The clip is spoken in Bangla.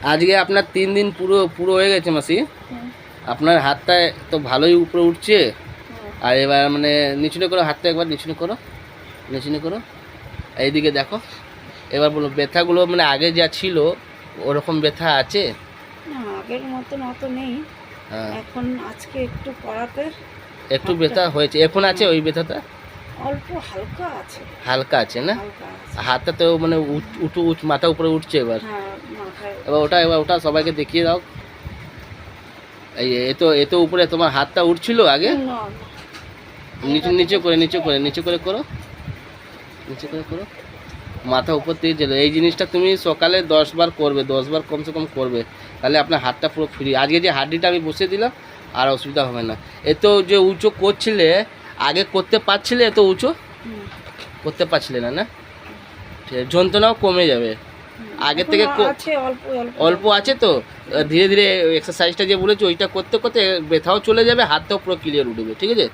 আজকে আপনার 3 দিন পুরো পুরো হয়ে গেছে মাসি। হুম, আপনার হাতটা তো ভালোই উপরে উঠছে। হুম। আর এবার মানে নিচুনে করো, হাতটা একবার নিচুনে করো, নিচুনে করো, এইদিকে দেখো। এবার বলো ব্যথাগুলো মানে আগে যা ছিল ওরকম ব্যথা আছে? না, আগের মতন অত নেই। হ্যাঁ, এখন আজকে একটু করাতে একটু হাতটা ব্যথা হয়েছে, এখন আছে ওই ব্যথাটা? অল্প হালকা আছে। হালকা আছে না? হালকা আছে। হাতটা তো মানে মাথা উপরে উঠছে এবার। হ্যাঁ, মাথায়। এবার ওটা সবাইকে দেখিয়ে দাও। এই এ তো উপরে তোমার হাতটা উঠছিল আগে। না, না। নিচে নিচে করে করো, নিচে করে করো। মাথা উপর দিয়ে চলে, এই জিনিসটা তুমি সকালে 10 বার করবে, 10 বার কমসে কম করবে, তাহলে আপনার হাতটা পুরো ফ্রি। আজকে যে হাড্ডিটা আমি বসিয়ে দিলাম আর অসুবিধা হবে না। এত যে উঁচু করছিলে আগে, করতে পারছিলে এত উঁচু? হুম, করতে পারছিলে না, না? ঠিক আছে, যন্ত্রণাও কমে যাবে হুম। আগের এখন থেকে। আছে অল্প অল্প। অল্প আছে তো, ধীরে ধীরে এক্সারসাইজটা যে বলেছি ওইটা করতে করতে ব্যথাও চলে যাবে, হাতটাও পুরো ক্লিয়ার উঠবে, ঠিক আছে?